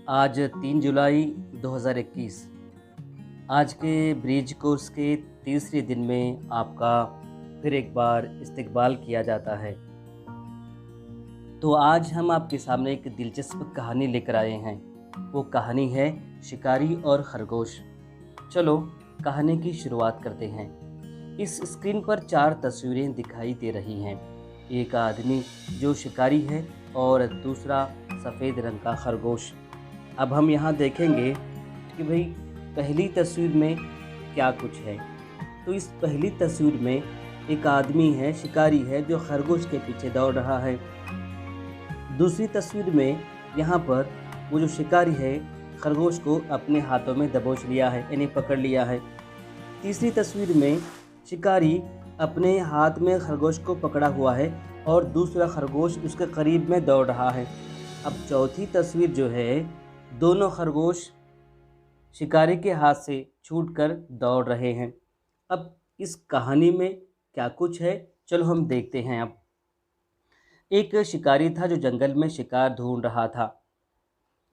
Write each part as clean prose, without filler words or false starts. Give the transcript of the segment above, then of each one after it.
आज 3 जुलाई 2021। आज के ब्रिज कोर्स के तीसरे दिन में आपका फिर एक बार इस्तकबाल किया जाता है। तो आज हम आपके सामने एक दिलचस्प कहानी लेकर आए हैं। वो कहानी है शिकारी और खरगोश। चलो कहानी की शुरुआत करते हैं। इस स्क्रीन पर 4 तस्वीरें दिखाई दे रही हैं। एक आदमी जो शिकारी है और दूसरा सफ़ेद रंग का खरगोश। अब हम यहाँ देखेंगे कि भाई पहली तस्वीर में क्या कुछ है। तो इस पहली तस्वीर में एक आदमी है, शिकारी है, जो खरगोश के पीछे दौड़ रहा है। दूसरी तस्वीर में यहाँ पर वो जो शिकारी है खरगोश को अपने हाथों में दबोच लिया है, यानी पकड़ लिया है। तीसरी तस्वीर में शिकारी अपने हाथ में खरगोश को पकड़ा हुआ है और दूसरा खरगोश उसके करीब में दौड़ रहा है। अब चौथी तस्वीर जो है, दोनों खरगोश शिकारी के हाथ से छूटकर दौड़ रहे हैं। अब इस कहानी में क्या कुछ है, चलो हम देखते हैं। अब एक शिकारी था जो जंगल में शिकार ढूंढ रहा था।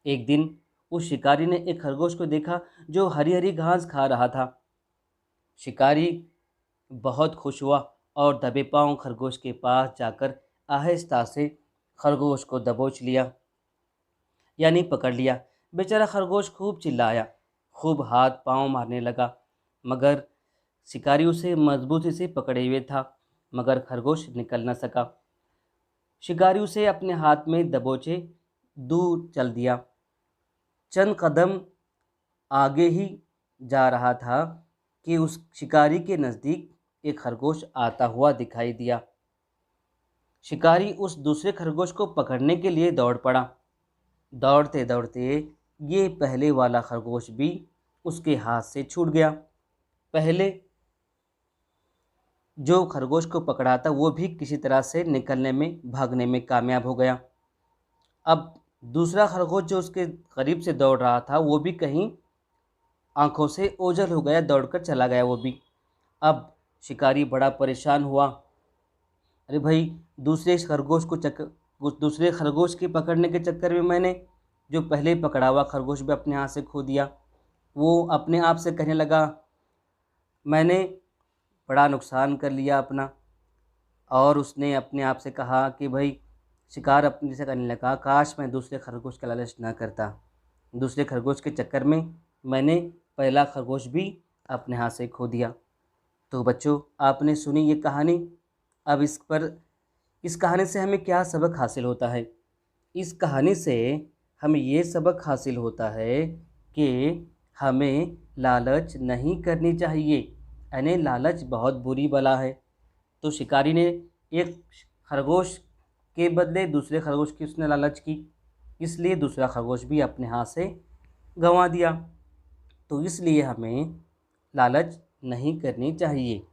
एक दिन उस शिकारी ने एक खरगोश को देखा जो हरी हरी घास खा रहा था। शिकारी बहुत खुश हुआ और दबे पांव खरगोश के पास जाकर आहिस्ता से खरगोश को दबोच लिया, यानी पकड़ लिया। बेचारा खरगोश खूब चिल्लाया, खूब हाथ पांव मारने लगा, मगर शिकारी उसे मजबूती से पकड़े हुए था, मगर खरगोश निकल न सका। शिकारी उसे अपने हाथ में दबोचे दूर चल दिया। चंद कदम आगे ही जा रहा था कि उस शिकारी के नज़दीक एक खरगोश आता हुआ दिखाई दिया। शिकारी उस दूसरे खरगोश को पकड़ने के लिए दौड़ पड़ा। दौड़ते दौड़ते ये पहले वाला खरगोश भी उसके हाथ से छूट गया। पहले जो खरगोश को पकड़ा था वो भी किसी तरह से निकलने में, भागने में कामयाब हो गया। अब दूसरा खरगोश जो उसके करीब से दौड़ रहा था वो भी कहीं आंखों से ओझल हो गया, दौड़कर चला गया वो भी। अब शिकारी बड़ा परेशान हुआ। अरे भाई, दूसरे खरगोश के पकड़ने के चक्कर में मैंने जो पहले पकड़ा हुआ खरगोश भी अपने हाथ से खो दिया। वो अपने आप से कहने लगा, मैंने बड़ा नुकसान कर लिया अपना। और उसने अपने आप से कहा कि भाई, शिकार अपने से करने लगा, काश मैं दूसरे खरगोश का लालच ना करता। दूसरे खरगोश के चक्कर में मैंने पहला खरगोश भी अपने हाथ से खो दिया। तो बच्चों, आपने सुनी ये कहानी। अब इस कहानी से हमें क्या सबक हासिल होता है? इस कहानी से हमें ये सबक हासिल होता है कि हमें लालच नहीं करनी चाहिए, यानी लालच बहुत बुरी बला है। तो शिकारी ने एक खरगोश के बदले दूसरे खरगोश की उसने लालच की, इसलिए दूसरा खरगोश भी अपने हाथ से गंवा दिया। तो इसलिए हमें लालच नहीं करनी चाहिए।